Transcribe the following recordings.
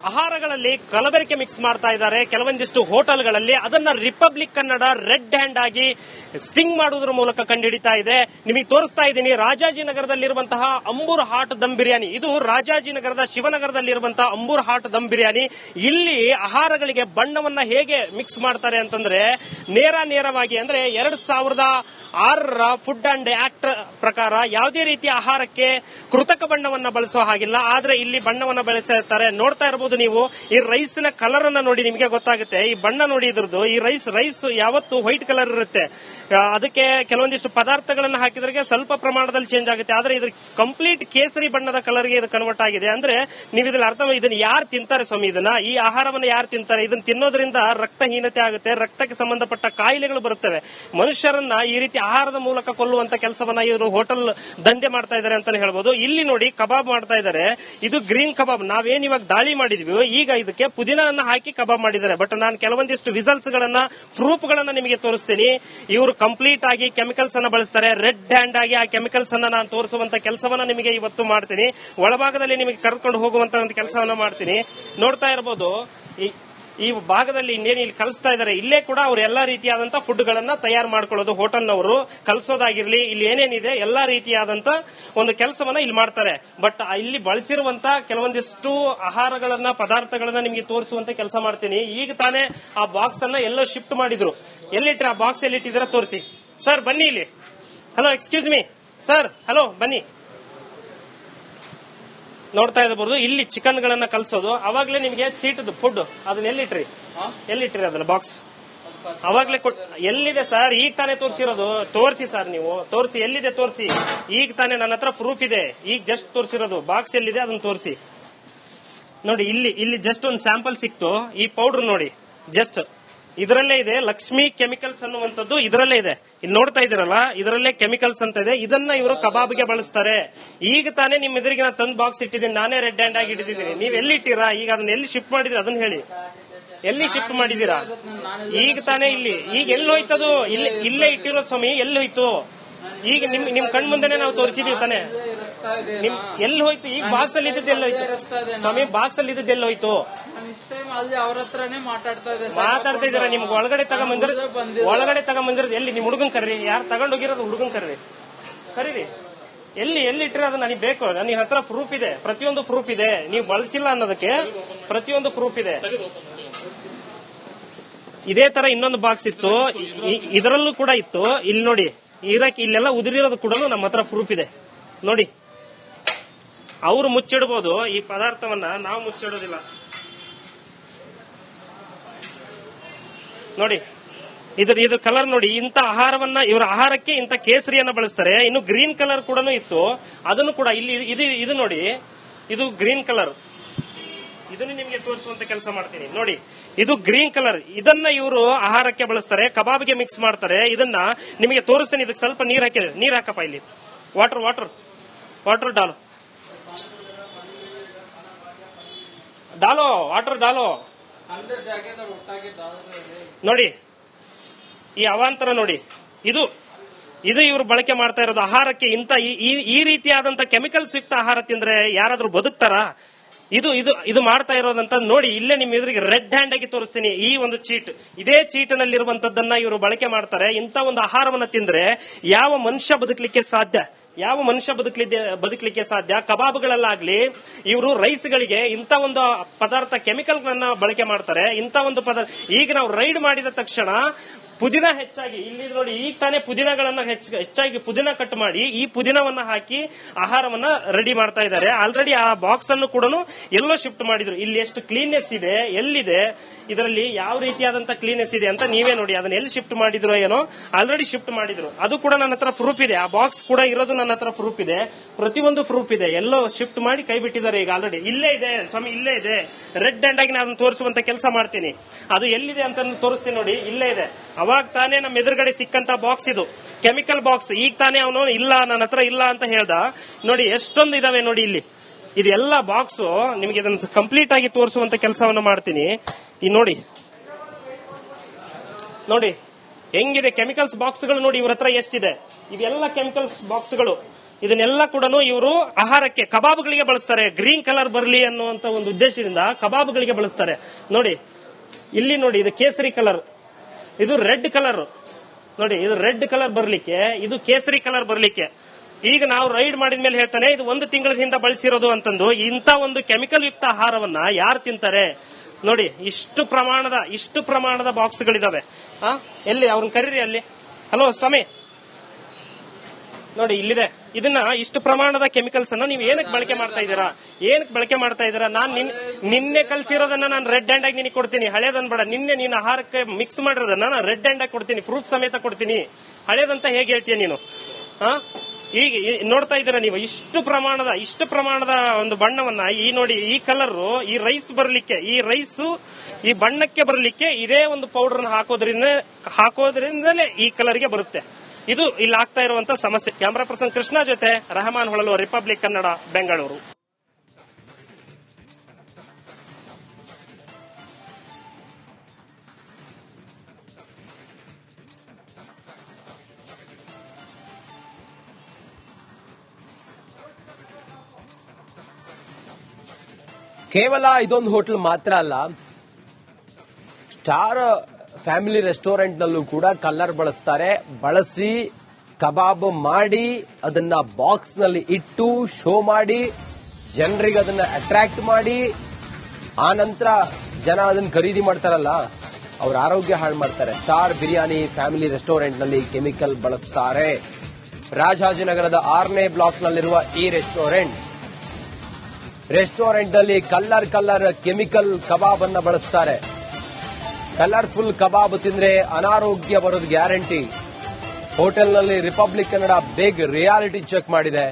ಆಹಾರಗಳಲ್ಲಿ ಕಲಬೆರಕೆ ಮಿಕ್ಸ್ ಮಾಡ್ತಾ ಇದ್ದಾರೆ ಕೆಲವೊಂದಿಷ್ಟು ಹೋಟೆಲ್ಗಳಲ್ಲಿ. ಅದನ್ನ ರಿಪಬ್ಲಿಕ್ ಕನ್ನಡ ರೆಡ್ ಹ್ಯಾಂಡ್ ಆಗಿ ಸ್ಟಿಂಗ್ ಮಾಡುವುದರ ಮೂಲಕ ಕಂಡುಹಿಡಿತಾ ಇದೆ. ನಿಮಗೆ ತೋರಿಸ್ತಾ ಇದ್ದೀನಿ ರಾಜಾಜಿನಗರದಲ್ಲಿರುವಂತಹ ಅಂಬೂರ್ ಹಾಟ್ ದಮ್ ಬಿರಿಯಾನಿ. ಇದು ರಾಜಾಜಿನಗರದ ಶಿವನಗರದಲ್ಲಿರುವಂತಹ ಅಂಬೂರ್ ಹಾಟ್ ದಮ್ ಬಿರಿಯಾನಿ. ಇಲ್ಲಿ ಆಹಾರಗಳಿಗೆ ಬಣ್ಣವನ್ನ ಹೇಗೆ ಮಿಕ್ಸ್ ಮಾಡ್ತಾರೆ ಅಂತಂದ್ರೆ ನೇರವಾಗಿ ಅಂದ್ರೆ 2006ರ ಫುಡ್ ಅಂಡ್ ಆಕ್ಟ್ ಪ್ರಕಾರ ಯಾವುದೇ ರೀತಿಯ ಆಹಾರಕ್ಕೆ ಕೃತಕ ಬಣ್ಣವನ್ನ ಬಳಸುವ ಹಾಗಿಲ್ಲ. ಆದ್ರೆ ಇಲ್ಲಿ ಬಣ್ಣವನ್ನ ಬಳಸಿರ್ತಾರೆ. ನೋಡ್ತಾ ಇರಬಹುದು ನೀವು ಈ ರೈಸ್ನ ಕಲರ್ ಅನ್ನ ನೋಡಿ, ನಿಮಗೆ ಗೊತ್ತಾಗುತ್ತೆ. ಈ ಬಣ್ಣ ನೋಡಿ ಇದ್ರದ್ದು. ಈ ರೈಸ್ ಯಾವತ್ತು ವೈಟ್ ಕಲರ್ ಇರುತ್ತೆ. ಅದಕ್ಕೆ ಕೆಲವೊಂದಿಷ್ಟು ಪದಾರ್ಥಗಳನ್ನ ಹಾಕಿದ್ರೆ ಸ್ವಲ್ಪ ಪ್ರಮಾಣದಲ್ಲಿ ಚೇಂಜ್ ಆಗುತ್ತೆ. ಆದ್ರೆ ಇದ್ರ ಕಂಪ್ಲೀಟ್ ಕೇಸರಿ ಬಣ್ಣದ ಕಲರ್ಗೆ ಇದು ಕನ್ವರ್ಟ್ ಆಗಿದೆ. ಅಂದ್ರೆ ನೀವು ಇದ್ರಲ್ಲಿ ಅರ್ಥ, ಇದನ್ನ ಯಾರು ತಿಂತಾರೆ ಸ್ವಾಮಿ? ಈ ಆಹಾರವನ್ನು ಯಾರು ತಿಂತಾರೆ? ಇದನ್ನ ತಿನ್ನೋದ್ರಿಂದ ರಕ್ತಹೀನತೆ ಆಗುತ್ತೆ, ರಕ್ತಕ್ಕೆ ಸಂಬಂಧಪಟ್ಟ ಕಾಯಿಲೆಗಳು ಬರುತ್ತವೆ. ಮನುಷ್ಯರನ್ನ ಈ ರೀತಿ ಆಹಾರದ ಮೂಲಕ ಕೊಲ್ಲುವಂತ ಕೆಲಸವನ್ನ ಇವರು ಹೋಟೆಲ್ ದಂಧೆ ಮಾಡ್ತಾ ಇದ್ದಾರೆ ಅಂತಾನೆ ಹೇಳ್ಬೋದು. ಇಲ್ಲಿ ನೋಡಿ ಕಬಾಬ್ ಮಾಡ್ತಾ ಇದ್ದಾರೆ. ಇದು ಗ್ರೀನ್ ಕಬಾಬ್. ನಾವೇನ್ ಇವಾಗ ದಾಳಿ ಮಾಡಿದ್ವಿ, ಈಗ ಇದಕ್ಕೆ ಪುದೀನನ್ನ ಹಾಕಿ ಕಬಾಬ್ ಮಾಡಿದ್ದಾರೆ. ಬಟ್ ನಾನು ಕೆಲವೊಂದಿಷ್ಟು ವಿಸಲ್ಸ್ ಗಳನ್ನ, ಪ್ರೂಫ್ ಗಳನ್ನ ನಿಮಗೆ ತೋರಿಸ್ತೀನಿ. ಇವರು ಕಂಪ್ಲೀಟ್ ಆಗಿ ಕೆಮಿಕಲ್ಸ್ ಅನ್ನ ಬಳಸ್ತಾರೆ. ರೆಡ್ ಹ್ಯಾಂಡ್ ಆಗಿ ಆ ಕೆಮಿಕಲ್ಸ್ ಅನ್ನ ನಾನು ತೋರಿಸುವಂತ ಕೆಲಸವನ್ನ ನಿಮಗೆ ಇವತ್ತು ಮಾಡ್ತೀನಿ. ಒಳಭಾಗದಲ್ಲಿ ನಿಮಗೆ ಕರೆದುಕೊಂಡು ಹೋಗುವಂತ ಒಂದು ಕೆಲಸವನ್ನ ಮಾಡ್ತೀನಿ. ನೋಡ್ತಾ ಇರಬಹುದು ಈ ಭಾಗದಲ್ಲಿ ಇನ್ನೇನು ಇಲ್ಲಿ ಕಲಿಸ್ತಾ ಇದ್ದಾರೆ. ಇಲ್ಲೇ ಕೂಡ ಅವರು ಎಲ್ಲಾ ರೀತಿಯಾದಂತಹ ಫುಡ್ ಗಳನ್ನ ತಯಾರು ಮಾಡ್ಕೊಳ್ಳೋದು. ಹೋಟೆಲ್ನವರು ಕಲಿಸೋದಾಗಿರ್ಲಿ, ಇಲ್ಲಿ ಏನೇನಿದೆ ಎಲ್ಲಾ ರೀತಿಯಾದಂತ ಒಂದು ಕೆಲಸವನ್ನ ಇಲ್ಲಿ ಮಾಡ್ತಾರೆ. ಬಟ್ ಇಲ್ಲಿ ಬಳಸಿರುವಂತ ಕೆಲವೊಂದಿಷ್ಟು ಆಹಾರಗಳನ್ನ, ಪದಾರ್ಥಗಳನ್ನ ನಿಮಗೆ ತೋರಿಸುವಂತ ಕೆಲಸ ಮಾಡ್ತೀನಿ. ಈಗ ತಾನೇ ಆ ಬಾಕ್ಸ್ ಅನ್ನ ಎಲ್ಲೋ ಶಿಫ್ಟ್ ಮಾಡಿದ್ರು. ಎಲ್ಲಿಟ್ರೆ ಆ ಬಾಕ್ಸ್ ಎಲ್ಲಿಟ್ಟಿದ್ರೆ ತೋರಿಸಿ. ಸರ್ ಬನ್ನಿ ಇಲ್ಲಿ. Hello, excuse me sir, hello ಬನ್ನಿ. ನೋಡ್ತಾ ಇರಬಹುದು ಇಲ್ಲಿ ಚಿಕನ್ ಗಳನ್ನ ಕಲ್ಸೋದು. ಅವಾಗ್ಲೇ ನಿಮಗೆ ಚೀಟದ ಫುಡ್ ಅದನ್ನ ಎಲ್ಲಿಟ್ರಿ ಅದನ್ನ ಬಾಕ್ಸ್ ಅವಾಗ್ಲೇ ಎಲ್ಲಿದೆ ಸರ್? ಈಗ ತಾನೇ ತೋರಿಸಿರೋದು. ತೋರಿಸಿ ಸರ್, ನೀವು ತೋರಿಸಿ, ಎಲ್ಲಿದೆ ತೋರಿಸಿ. ಈಗ ತಾನೇ ನನ್ನ ಹತ್ರ ಪ್ರೂಫ್ ಇದೆ. ಈಗ ಜಸ್ಟ್ ತೋರಿಸಿರೋದು. ಬಾಕ್ಸ್ ಎಲ್ಲಿದೆ ಅದನ್ನ ತೋರಿಸಿ. ನೋಡಿ ಇಲ್ಲಿ ಜಸ್ಟ್ ಒಂದು ಸ್ಯಾಂಪಲ್ ಸಿಕ್ತು. ಈ ಪೌಡರ್ ನೋಡಿ, ಜಸ್ಟ್ ಇದರಲ್ಲೇ ಇದೆ. ಲಕ್ಷ್ಮಿ ಕೆಮಿಕಲ್ಸ್ ಅನ್ನುವಂಥದ್ದು ಇದರಲ್ಲೇ ಇದೆ. ಇಲ್ಲಿ ನೋಡ್ತಾ ಇದ್ದೀರಲ್ಲ, ಇದರಲ್ಲೇ ಕೆಮಿಕಲ್ಸ್ ಅಂತ ಇದೆ. ಇದನ್ನ ಇವರು ಕಬಾಬ್ಗೆ ಬಳಸ್ತಾರೆ. ಈಗ ತಾನೇ ನಿಮ್ ಎದುರಿಗೆ ನಾನು ತಂದ್ ಬಾಕ್ಸ್ ಇಟ್ಟಿದ್ದೀನಿ. ನಾನೇ ರೆಡ್ ಹ್ಯಾಂಡ್ ಆಗಿ ಇಟ್ಟಿದ್ದೀನಿ. ನೀವ್ ಎಲ್ಲಿ ಇಟ್ಟಿರಾ? ಈಗ ಅದನ್ನ ಎಲ್ಲಿ ಶಿಫ್ಟ್ ಮಾಡಿದ್ರಿ ಅದನ್ನ ಹೇಳಿ. ಎಲ್ಲಿ ಶಿಫ್ಟ್ ಮಾಡಿದೀರಾ? ಈಗ ತಾನೇ ಈಗ ಎಲ್ಲಿ ಹೋಯ್ತದು? ಇಲ್ಲೇ ಇಟ್ಟಿರೋದು ಸ್ವಾಮಿ. ಎಲ್ಲಿ ಹೋಯ್ತು? ಈಗ ನಿಮ್ ಕಣ್ ಮುಂದೆನೆ ನಾವು ತೋರಿಸಿದೀವಿ ತಾನೆ. ಎಲ್ಲಿ ಹೋಯ್ತು? ಈಗ ಬಾಕ್ಸ್ ಅಲ್ಲಿ ಇದ್ದದ್ದು ಎಲ್ಲಿ ಹೋಯ್ತು ಸ್ವಾಮಿ? ಬಾಕ್ಸ್ ಅಲ್ಲಿ ಇದ್ದದ್ದು ಎಲ್ಲಿ ಹೋಯ್ತು? ಅವ್ರ ಹತ್ರನೇ ಮಾತಾಡ್ತಾ ಇದ್ದೀರಾ? ನಿಮ್ಗೆ ಒಳಗಡೆ ತಗೊಂಬಂದಿರೋದು ಎಲ್ಲಿ? ನಿಮ್ ಹುಡುಗನ್ ಕರ್ರಿ. ಯಾರು ತಗೊಂಡೋಗಿರೋದು? ಹುಡುಗನ್ ಕರೀರಿ. ಎಲ್ಲಿ ಇಟ್ಟಿರೋ ಅದು ನನಗೆ ಬೇಕು. ನನಗೆ ಹತ್ರ ಪ್ರೂಫ್ ಇದೆ. ಪ್ರತಿಯೊಂದು ಪ್ರೂಫ್ ಇದೆ. ನೀವು ಬಳಸಿಲ್ಲ ಅನ್ನೋದಕ್ಕೆ ಪ್ರತಿಯೊಂದು ಪ್ರೂಫ್ ಇದೆ. ಇದೇ ತರ ಇನ್ನೊಂದು ಬಾಕ್ಸ್ ಇತ್ತು, ಇದರಲ್ಲೂ ಕೂಡ ಇತ್ತು. ಇಲ್ಲಿ ನೋಡಿ, ಇಲ್ಲೆಲ್ಲ ಉದುರಿರೋದು ಕೂಡ ನಮ್ಮ ಹತ್ರ ಪ್ರೂಫ್ ಇದೆ. ನೋಡಿ, ಅವರು ಮುಚ್ಚಿಡಬಹುದು ಈ ಪದಾರ್ಥವನ್ನ, ನಾವು ಮುಚ್ಚಿಡೋದಿಲ್ಲ. ನೋಡಿ, ಇದ್ರ ಕಲರ್ ನೋಡಿ. ಇಂಥ ಆಹಾರವನ್ನ, ಇವರ ಆಹಾರಕ್ಕೆ ಇಂಥ ಕೇಸರಿಯನ್ನ ಬಳಸ್ತಾರೆ. ಇನ್ನು ಗ್ರೀನ್ ಕಲರ್ ಕೂಡ ಇತ್ತು, ಅದನ್ನು ಕೂಡ ಇಲ್ಲಿ ಇದು ನೋಡಿ, ಇದು ಗ್ರೀನ್ ಕಲರ್. ಇದನ್ನು ನಿಮಗೆ ತೋರಿಸುವಂತ ಕೆಲಸ ಮಾಡ್ತೀನಿ. ನೋಡಿ, ಇದು ಗ್ರೀನ್ ಕಲರ್. ಇದನ್ನ ಇವರು ಆಹಾರಕ್ಕೆ ಬಳಸ್ತಾರೆ, ಕಬಾಬ್ಗೆ ಮಿಕ್ಸ್ ಮಾಡ್ತಾರೆ. ಇದನ್ನ ನಿಮಗೆ ತೋರಿಸ್ತೇನೆ. ಇದಕ್ಕೆ ಸ್ವಲ್ಪ ನೀರ್ ಹಾಕಪ್ಪ. ಇಲ್ಲಿ ವಾಟರ್ ಡಾಲೋ. ನೋಡಿ, ಈ ಅವಾಂತರ ನೋಡಿ. ಇದು ಇವರು ಬಳಕೆ ಮಾಡ್ತಾ ಇರೋದು ಆಹಾರಕ್ಕೆ. ಇಂತ ಈ ರೀತಿಯಾದಂತ ಕೆಮಿಕಲ್ಸ್ ಯುಕ್ತ ಆಹಾರ ತಿಂದ್ರೆ ಯಾರಾದ್ರೂ ಬದುಕ್ತಾರಾ? ಇದು ಮಾಡ್ತಾ ಇರೋದಂತ ನೋಡಿ. ಇಲ್ಲೇ ನಿಮ್ ಎದುರಿಗೆ ರೆಡ್ ಹ್ಯಾಂಡ್ ಆಗಿ ತೋರಿಸ್ತೀನಿ. ಈ ಒಂದು ಚೀಟ್, ಇದೇ ಚೀಟಿನಲ್ಲಿರುವಂತದ್ದನ್ನ ಇವರು ಬಳಕೆ ಮಾಡ್ತಾರೆ. ಇಂತ ಒಂದು ಆಹಾರವನ್ನ ತಿಂದ್ರೆ ಯಾವ ಮನುಷ್ಯ ಬದುಕಲಿಕ್ಕೆ ಸಾಧ್ಯ? ಕಬಾಬ್ಗಳಲ್ಲಾಗ್ಲಿ, ಇವರು ರೈಸ್ಗಳಿಗೆ ಇಂತ ಒಂದು ಪದಾರ್ಥ ಕೆಮಿಕಲ್ ಗಳನ್ನ ಬಳಕೆ ಮಾಡ್ತಾರೆ. ಇಂತ ಒಂದು ಪದಾರ್ಥ ಈಗ ನಾವು ರೈಡ್ ಮಾಡಿದ ತಕ್ಷಣ ಪುದೀನ ಹೆಚ್ಚಾಗಿ, ಇಲ್ಲಿ ನೋಡಿ, ಈಗ ತಾನೇ ಪುದೀನಗಳನ್ನ ಹೆಚ್ಚಾಗಿ ಪುದೀನ ಕಟ್ ಮಾಡಿ ಈ ಪುದೀನವನ್ನ ಹಾಕಿ ಆಹಾರವನ್ನ ರೆಡಿ ಮಾಡ್ತಾ ಇದ್ದಾರೆ. ಆಲ್ರೆಡಿ ಆ ಬಾಕ್ಸ್ ಅನ್ನು ಕೂಡ ಎಲ್ಲೋ ಶಿಫ್ಟ್ ಮಾಡಿದ್ರು. ಇಲ್ಲಿ ಎಷ್ಟು ಕ್ಲೀನ್ನೆಸ್ ಇದೆ, ಎಲ್ಲಿದೆ ಇದರಲ್ಲಿ, ಯಾವ ರೀತಿಯಾದಂತ ಕ್ಲೀನ್ನೆಸ್ ಇದೆ ಅಂತ ನೀವೇ ನೋಡಿ. ಅದನ್ನ ಎಲ್ಲಿ ಶಿಫ್ಟ್ ಮಾಡಿದ್ರು ಏನೋ, ಆಲ್ರೆಡಿ ಶಿಫ್ಟ್ ಮಾಡಿದ್ರು. ಅದು ಕೂಡ ನನ್ನ ಹತ್ರ ಪ್ರೂಫ್ ಇದೆ. ಆ ಬಾಕ್ಸ್ ಕೂಡ ಇರೋದು ನನ್ನ ಹತ್ರ ಪ್ರೂಫ್ ಇದೆ. ಪ್ರತಿಯೊಂದು ಪ್ರೂಫ್ ಇದೆ. ಎಲ್ಲೋ ಶಿಫ್ಟ್ ಮಾಡಿ ಕೈ ಬಿಟ್ಟಿದ್ದಾರೆ. ಈಗ ಆಲ್ರೆಡಿ ಇಲ್ಲೇ ಇದೆ ಸ್ವಾಮಿ, ಇಲ್ಲೇ ಇದೆ. ರೆಡ್ ಹ್ಯಾಂಡ್ ಆಗಿ ನಾನು ತೋರಿಸುವಂತ ಕೆಲಸ ಮಾಡ್ತೀನಿ. ಅದು ಎಲ್ಲಿದೆ ಅಂತ ತೋರಿಸ್ತೀನಿ ನೋಡಿ. ಇಲ್ಲೇ ಇದೆ. ಅವಾಗ ತಾನೇ ನಮ್ಮ ಎದುರುಗಡೆ ಸಿಕ್ಕಂತ ಬಾಕ್ಸ್ ಇದು, ಕೆಮಿಕಲ್ ಬಾಕ್ಸ್. ಈಗ ತಾನೇ ಅವನು ಇಲ್ಲ, ನನ್ನ ಹತ್ರ ಇಲ್ಲ ಅಂತ ಹೇಳ್ದ. ನೋಡಿ ಎಷ್ಟೊಂದು ಇದಾವೆ ನೋಡಿ ಇಲ್ಲಿ. ಇದೆಲ್ಲ ಬಾಕ್ಸ್ ನಿಮಗೆ ಇದನ್ನು ಕಂಪ್ಲೀಟ್ ಆಗಿ ತೋರಿಸುವಂತ ಕೆಲಸವನ್ನು ಮಾಡ್ತೀನಿ. ಈ ನೋಡಿ ಹೆಂಗಿದೆ ಕೆಮಿಕಲ್ಸ್ ಬಾಕ್ಸ್ಗಳು ನೋಡಿ. ಇವ್ರ ಹತ್ರ ಎಷ್ಟಿದೆ? ಇವೆಲ್ಲ ಕೆಮಿಕಲ್ಸ್ ಬಾಕ್ಸ್ಗಳು. ಇದನ್ನೆಲ್ಲ ಕೂಡ ಇವರು ಆಹಾರಕ್ಕೆ ಕಬಾಬ್ಗಳಿಗೆ ಬಳಸ್ತಾರೆ. ಗ್ರೀನ್ ಕಲರ್ ಬರಲಿ ಅನ್ನುವಂತ ಒಂದು ಉದ್ದೇಶದಿಂದ ಕಬಾಬ್ಗಳಿಗೆ ಬಳಸ್ತಾರೆ. ನೋಡಿ ಇಲ್ಲಿ ನೋಡಿ, ಇದು ಕೇಸರಿ ಕಲರ್, ಇದು ರೆಡ್ ಕಲರ್. ನೋಡಿ ಇದು ರೆಡ್ ಕಲರ್ ಬರ್ಲಿಕ್ಕೆ, ಇದು ಕೇಸರಿ ಕಲರ್ ಬರ್ಲಿಕ್ಕೆ. ಈಗ ನಾವು ರೈಡ್ ಮಾಡಿದ ಮೇಲೆ ಹೇಳ್ತಾನೆ ಇದು 1 ತಿಂಗಳ ಹಿಂದೆ ಬಳಸಿರೋದು ಅಂತಂದು. ಇಂಥ ಒಂದು ಕೆಮಿಕಲ್ ಯುಕ್ತ ಆಹಾರವನ್ನ ಯಾರು ತಿಂತಾರೆ ನೋಡಿ. ಇಷ್ಟು ಪ್ರಮಾಣದ ಬಾಕ್ಸ್ಗಳಿದಾವೆ. ಎಲ್ಲಿ ಅವ್ರನ್ನ ಕರೀರಿ ಅಲ್ಲಿ. ಹಲೋ ಸ್ವಾಮಿ, ನೋಡಿ ಇಲ್ಲಿದೆ. ಇದನ್ನ ಇಷ್ಟು ಪ್ರಮಾಣದ ಕೆಮಿಕಲ್ಸ್ ಅನ್ನ ನೀವು ಏನಕ್ಕೆ ಬಳಕೆ ಮಾಡ್ತಾ ಇದ್ದೀರಾ? ನಾನು ನಿನ್ನೆ ಕಲ್ಸಿರೋದನ್ನ ನಾನು ರೆಡ್ ಹ್ಯಾಂಡ್ ಆಗಿ ನಿನಗೆ ಕೊಡ್ತೀನಿ, ಹಳೇದನ್ ಬೇಡ. ನಿನ್ನೆ ನೀನು ಆಹಾರಕ್ಕೆ ಮಿಕ್ಸ್ ಮಾಡಿರೋದನ್ನ ನಾನು ರೆಡ್ ಹ್ಯಾಂಡ್ ಆಗಿ ಕೊಡ್ತೀನಿ, ಪ್ರೂಫ್ ಸಮೇತ ಕೊಡ್ತೀನಿ. ಹಳೇದಂತ ಹೇಗೆ ಹೇಳ್ತೀಯ ನೀನು? ಈಗ ನೋಡ್ತಾ ಇದ್ದೀರಾ ನೀವು, ಇಷ್ಟು ಪ್ರಮಾಣದ ಒಂದು ಬಣ್ಣವನ್ನ ಈ ನೋಡಿ, ಈ ಕಲರ್, ಈ ರೈಸ್ ಬರ್ಲಿಕ್ಕೆ, ಈ ಬಣ್ಣಕ್ಕೆ ಬರ್ಲಿಕ್ಕೆ ಇದೇ ಒಂದು ಪೌಡರ್ ಹಾಕೋದ್ರಿಂದಲೇ ಈ ಕಲರ್ಗೆ ಬರುತ್ತೆ. ಇದು ಇಲ್ಲಿ ಆಗ್ತಾ ಇರುವಂತ ಸಮಸ್ಯೆ. ಕ್ಯಾಮರಾ ಪರ್ಸನ್ ಕೃಷ್ಣ ಜೊತೆ ರೆಹಮಾನ್ ಹೊಳಲು, ರಿಪಬ್ಲಿಕ್ ಕನ್ನಡ, ಬೆಂಗಳೂರು. ಕೇವಲ ಇದೊಂದು ಹೋಟೆಲ್ ಮಾತ್ರ ಅಲ್ಲ, ಸ್ಟಾರ್ ಫ್ಯಾಮಿಲಿ ರೆಸ್ಟೋರೆಂಟ್ ನಲ್ಲೂ ಕೂಡ ಕಲರ್ ಬಳಸಿ ಕಬಾಬ್ ಮಾಡಿ ಅದನ್ನ ಬಾಕ್ಸ್ ನಲ್ಲಿ ಇಟ್ಟು ಶೋ ಮಾಡಿ ಜನರಿಗೆ ಅದನ್ನ ಅಟ್ರಾಕ್ಟ್ ಮಾಡಿ ಆ ನಂತರ ಜನ ಅದನ್ನ ಖರೀದಿ ಮಾಡ್ತಾರಲ್ಲ, ಅವ್ರ ಆರೋಗ್ಯ ಹಾಳು ಮಾಡ್ತಾರೆ. ಸ್ಟಾರ್ ಬಿರಿಯಾನಿ ಫ್ಯಾಮಿಲಿ ರೆಸ್ಟೋರೆಂಟ್ ನಲ್ಲಿ ಕೆಮಿಕಲ್ ಬಳಸ್ತಾರೆ. ರಾಜಾಜಿನಗರದ 6ನೇ ಬ್ಲಾಕ್ ನಲ್ಲಿರುವ ಈ ರೆಸ್ಟೋರೆಂಟ್ ಅಲ್ಲಿ ಕಲರ್ ಕೆಮಿಕಲ್ ಕಬಾಬ್ ಅನ್ನ ಬಳಸ್ತಾರೆ. ಕಲರ್ಫುಲ್ ಕಬಾಬ್ ತಿಂದ್ರೆ ಅನಾರೋಗ್ಯ ಬರೋದು ಗ್ಯಾರಂಟಿ. ಹೋಟೆಲ್ನಲ್ಲಿ Republic Kannada big reality check ಮಾಡಿದೆ.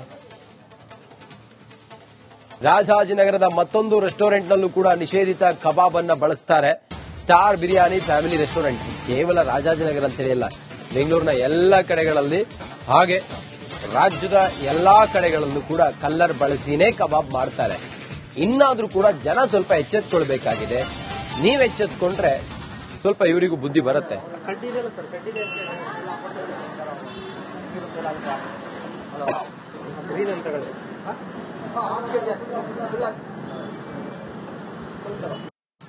ರಾಜಾಜಿನಗರದ ಮತ್ತೊಂದು ರೆಸ್ಟೋರೆಂಟ್ ನಲ್ಲೂ ಕೂಡ ನಿಷೇಧಿತ ಕಬಾಬ್ ಅನ್ನ ಬಳಸ್ತಾರೆ. ಸ್ಟಾರ್ ಬಿರಿಯಾನಿ ಫ್ಯಾಮಿಲಿ ರೆಸ್ಟೋರೆಂಟ್ ಕೇವಲ ರಾಜಾಜಿನಗರ ಅಂತ ಹೇಳಿಲ್ಲ, ಬೆಂಗಳೂರಿನ ಎಲ್ಲಾ ಕಡೆಗಳಲ್ಲಿ, ಹಾಗೆ ರಾಜ್ಯದ ಎಲ್ಲಾ ಕಡೆಗಳಲ್ಲೂ ಕೂಡ ಕಲ್ಲರ್ ಬಳಸಿನೇ ಕಬಾಬ್ ಮಾಡ್ತಾರೆ. ಇನ್ನಾದ್ರೂ ಕೂಡ ಜನ ಸ್ವಲ್ಪ ಎಚ್ಚೆತ್ಕೊಳ್ಬೇಕಾಗಿದೆ. ನೀವ್ ಎಚ್ಚೆತ್ಕೊಂಡ್ರೆ ಸ್ವಲ್ಪ ಇವರಿಗೂ ಬುದ್ಧಿ ಬರುತ್ತೆ.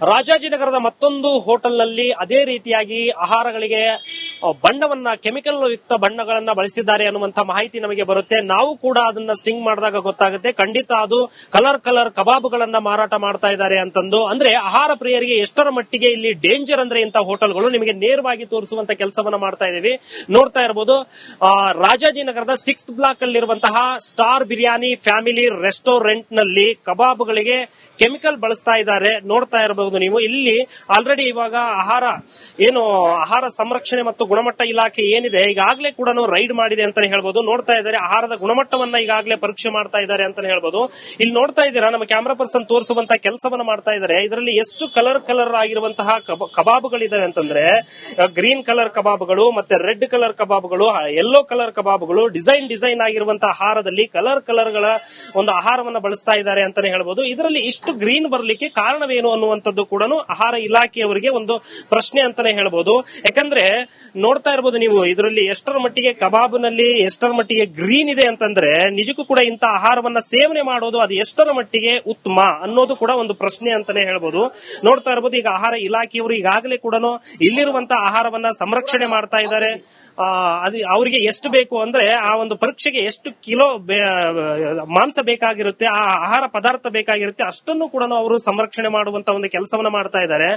ರಾಜಾಜಿನಗರದ ಮತ್ತೊಂದು ಹೋಟೆಲ್ನಲ್ಲಿ ಅದೇ ರೀತಿಯಾಗಿ ಆಹಾರಗಳಿಗೆ ಬಣ್ಣವನ್ನ, ಕೆಮಿಕಲ್ ಯುಕ್ತ ಬಣ್ಣಗಳನ್ನ ಬಳಸಿದ್ದಾರೆ ಅನ್ನುವಂತ ಮಾಹಿತಿ ನಮಗೆ ಬರುತ್ತೆ. ನಾವು ಕೂಡ ಅದನ್ನ ಸ್ಟಿಂಗ್ ಮಾಡಿದಾಗ ಗೊತ್ತಾಗುತ್ತೆ, ಖಂಡಿತ ಅದು ಕಲರ್ ಕಬಾಬ್ಗಳನ್ನ ಮಾರಾಟ ಮಾಡ್ತಾ ಇದ್ದಾರೆ ಅಂತಂದು. ಅಂದ್ರೆ ಆಹಾರ ಪ್ರಿಯರಿಗೆ ಎಷ್ಟರ ಮಟ್ಟಿಗೆ ಇಲ್ಲಿ ಡೇಂಜರ್ ಅಂದ್ರೆ ಇಂಥ ಹೋಟೆಲ್ಗಳು ನಿಮಗೆ ನೇರವಾಗಿ ತೋರಿಸುವಂತ ಕೆಲಸವನ್ನ ಮಾಡ್ತಾ ಇದೀವಿ. ನೋಡ್ತಾ ಇರಬಹುದು, ರಾಜಾಜಿನಗರದ 6th ಬ್ಲಾಕ್ ಅಲ್ಲಿರುವಂತಹ ಸ್ಟಾರ್ ಬಿರಿಯಾನಿ ಫ್ಯಾಮಿಲಿ ರೆಸ್ಟೋರೆಂಟ್ ನಲ್ಲಿ ಕಬಾಬ್ಗಳಿಗೆ ಕೆಮಿಕಲ್ ಬಳಸ್ತಾ ಇದ್ದಾರೆ. ನೋಡ್ತಾ ಇರಬಹುದು ನೀವು, ಇಲ್ಲಿ ಆಲ್ರೆಡಿ ಇವಾಗ ಆಹಾರ ಸಂರಕ್ಷಣೆ ಮತ್ತು ಗುಣಮಟ್ಟ ಇಲಾಖೆ ಏನಿದೆ ಈಗಾಗಲೇ ಕೂಡ ರೈಡ್ ಮಾಡಿದೆ ಅಂತಾನೆ ಹೇಳ್ಬೋದು. ನೋಡ್ತಾ ಇದ್ದಾರೆ, ಆಹಾರದ ಗುಣಮಟ್ಟವನ್ನ ಈಗಾಗಲೇ ಪರೀಕ್ಷೆ ಮಾಡ್ತಾ ಇದ್ದಾರೆ ಅಂತಾನೆ ಹೇಳ್ಬೋದು. ಇಲ್ಲಿ ನೋಡ್ತಾ ಇದ್ದೀರಾ, ನಮ್ಮ ಕ್ಯಾಮರಾ ಪರ್ಸನ್ ತೋರಿಸುವಂತ ಕೆಲಸವನ್ನ ಮಾಡ್ತಾ ಇದ್ದಾರೆ. ಇದರಲ್ಲಿ ಎಷ್ಟು ಕಲರ್ ಆಗಿರುವಂತಹ ಕಬಾಬ್ಗಳಿದಾವೆ ಅಂತಂದ್ರೆ, ಗ್ರೀನ್ ಕಲರ್ ಕಬಾಬ್ಗಳು, ಮತ್ತೆ ರೆಡ್ ಕಲರ್ ಕಬಾಬ್ಗಳು, ಯೆಲ್ಲೋ ಕಲರ್ ಕಬಾಬ್ಗಳು, ಡಿಸೈನ್ ಆಗಿರುವಂತಹ ಆಹಾರದಲ್ಲಿ ಕಲರ್ಗಳ ಒಂದು ಆಹಾರವನ್ನ ಬಳಸ್ತಾ ಇದ್ದಾರೆ ಅಂತಾನೆ ಹೇಳ್ಬೋದು. ಇದರಲ್ಲಿ ಇಷ್ಟು ಗ್ರೀನ್ ಬರಲಿಕ್ಕೆ ಕಾರಣವೇನು ಅನ್ನುವಂಥದ್ದು ಕೂಡ ಆಹಾರ ಇಲಾಖೆಯವರಿಗೆ ಒಂದು ಪ್ರಶ್ನೆ ಅಂತಾನೆ ಹೇಳ್ಬೋದು. ಯಾಕಂದ್ರೆ ನೋಡ್ತಾ ಇರಬಹುದು ನೀವು, ಇದರಲ್ಲಿ ಎಷ್ಟರ ಮಟ್ಟಿಗೆ ಕಬಾಬ್ನಲ್ಲಿ ಎಷ್ಟರ ಮಟ್ಟಿಗೆ ಗ್ರೀನ್ ಇದೆ ಅಂತಂದ್ರೆ, ನಿಜಕ್ಕೂ ಕೂಡ ಇಂಥ ಆಹಾರವನ್ನ ಸೇವನೆ ಮಾಡೋದು ಅದು ಎಷ್ಟರ ಮಟ್ಟಿಗೆ ಉತ್ತಮ ಅನ್ನೋದು ಕೂಡ ಒಂದು ಪ್ರಶ್ನೆ ಅಂತಾನೆ ಹೇಳ್ಬೋದು. ನೋಡ್ತಾ ಇರಬಹುದು, ಈಗ ಆಹಾರ ಇಲಾಖೆಯವರು ಈಗಾಗಲೇ ಕೂಡ ಇಲ್ಲಿರುವಂತಹ ಆಹಾರವನ್ನ ಸಂರಕ್ಷಣೆ ಮಾಡ್ತಾ ಇದ್ದಾರೆ. ಅದು ಅವರಿಗೆ ಎಷ್ಟು ಬೇಕು ಅಂದ್ರೆ, ಆ ಒಂದು ಪರೀಕ್ಷೆಗೆ ಎಷ್ಟು ಕಿಲೋ ಮಾಂಸ ಬೇಕಾಗಿರುತ್ತೆ, ಆ ಆಹಾರ ಪದಾರ್ಥ ಬೇಕಾಗಿರುತ್ತೆ, ಅಷ್ಟನ್ನು ಕೂಡ ಅವರು ಸಂರಕ್ಷಣೆ ಮಾಡುವಂತ ಒಂದು ಕೆಲಸವನ್ನ ಮಾಡ್ತಾ ಇದ್ದಾರೆ.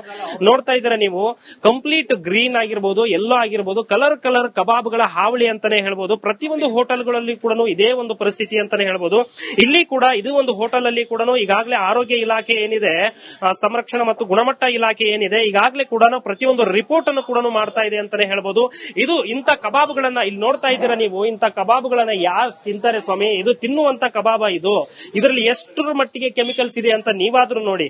ನೋಡ್ತಾ ಇದ್ದಾರೆ ನೀವು, ಕಂಪ್ಲೀಟ್ ಗ್ರೀನ್ ಆಗಿರ್ಬೋದು, ಯೆಲ್ಲೋ ಆಗಿರ್ಬೋದು, ಕಲರ್ ಕಬಾಬ್ಗಳ ಹಾವಳಿ ಅಂತಾನೆ ಹೇಳ್ಬೋದು. ಪ್ರತಿಯೊಂದು ಹೋಟೆಲ್ಗಳಲ್ಲಿ ಕೂಡ ಇದೇ ಒಂದು ಪರಿಸ್ಥಿತಿ ಅಂತಾನೆ ಹೇಳ್ಬೋದು. ಇಲ್ಲಿ ಕೂಡ ಇದು ಒಂದು ಹೋಟೆಲ್ ಅಲ್ಲಿ ಕೂಡ ಈಗಾಗಲೇ ಆರೋಗ್ಯ ಇಲಾಖೆ ಏನಿದೆ, ಸಂರಕ್ಷಣಾ ಮತ್ತು ಗುಣಮಟ್ಟ ಇಲಾಖೆ ಏನಿದೆ, ಈಗಾಗಲೇ ಕೂಡ ಪ್ರತಿಯೊಂದು ರಿಪೋರ್ಟ್ ಅನ್ನು ಕೂಡ ಮಾಡ್ತಾ ಇದೆ ಅಂತಾನೆ ಹೇಳ್ಬೋದು. ಇದು ಇಂಥ ಕಬಾಬ್ಗಳನ್ನ ಇಲ್ಲಿ ನೋಡ್ತಾ ಇದ್ದೀರಾ ನೀವು, ಇಂಥ ಕಬಾಬ್ಗಳನ್ನ ಯಾರು ತಿಂತಾರೆ ಸ್ವಾಮಿ? ಇದು ತಿನ್ನುವಂತ ಕಬಾಬ ಇದು. ಇದರಲ್ಲಿ ಎಷ್ಟರ ಮಟ್ಟಿಗೆ ಕೆಮಿಕಲ್ಸ್ ಇದೆ ಅಂತ ನೀವಾದ್ರೂ ನೋಡಿ.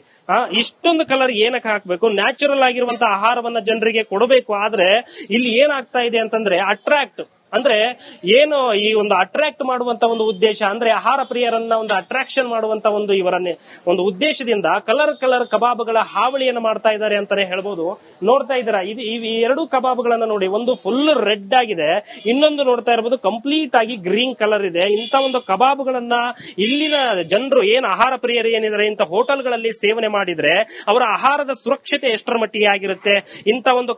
ಇಷ್ಟೊಂದು ಕಲರ್ ಏನಕ್ಕೆ ಹಾಕ್ಬೇಕು? ನ್ಯಾಚುರಲ್ ಆಗಿರುವಂತಹ ಆಹಾರವನ್ನ ಜನರಿಗೆ ಕೊಡಬೇಕು. ಆದ್ರೆ ಇಲ್ಲಿ ಏನಾಗ್ತಾ ಇದೆ ಅಂತಂದ್ರೆ, ಅಂದ್ರೆ ಏನು ಈ ಒಂದು ಅಟ್ರಾಕ್ಟ್ ಮಾಡುವಂತ ಒಂದು ಉದ್ದೇಶ ಅಂದ್ರೆ ಆಹಾರ ಪ್ರಿಯರನ್ನ ಒಂದು ಅಟ್ರಾಕ್ಷನ್ ಮಾಡುವಂತ ಒಂದು ಇವರನ್ನೇ ಒಂದು ಉದ್ದೇಶದಿಂದ ಕಲರ್ ಕಬಾಬ್ಗಳ ಹಾವಳಿಯನ್ನು ಮಾಡ್ತಾ ಇದ್ದಾರೆ ಅಂತಾನೆ ಹೇಳ್ಬೋದು. ನೋಡ್ತಾ ಇದ್ದೀರಾ, ಇದು ಈ ಎರಡು ಕಬಾಬ್ಗಳನ್ನ ನೋಡಿ, ಒಂದು ಫುಲ್ ರೆಡ್ ಆಗಿದೆ, ಇನ್ನೊಂದು ನೋಡ್ತಾ ಇರಬಹುದು ಕಂಪ್ಲೀಟ್ ಆಗಿ ಗ್ರೀನ್ ಕಲರ್ ಇದೆ. ಇಂತ ಒಂದು ಕಬಾಬ್ಗಳನ್ನ ಇಲ್ಲಿನ ಜನರು ಏನ್ ಆಹಾರ ಪ್ರಿಯರು ಏನಿದ್ದಾರೆ ಇಂತ ಹೋಟೆಲ್ಗಳಲ್ಲಿ ಸೇವನೆ ಮಾಡಿದ್ರೆ ಅವರ ಆಹಾರದ ಸುರಕ್ಷತೆ ಎಷ್ಟರ ಮಟ್ಟಿಗೆ ಆಗಿರುತ್ತೆ. ಇಂತ ಒಂದು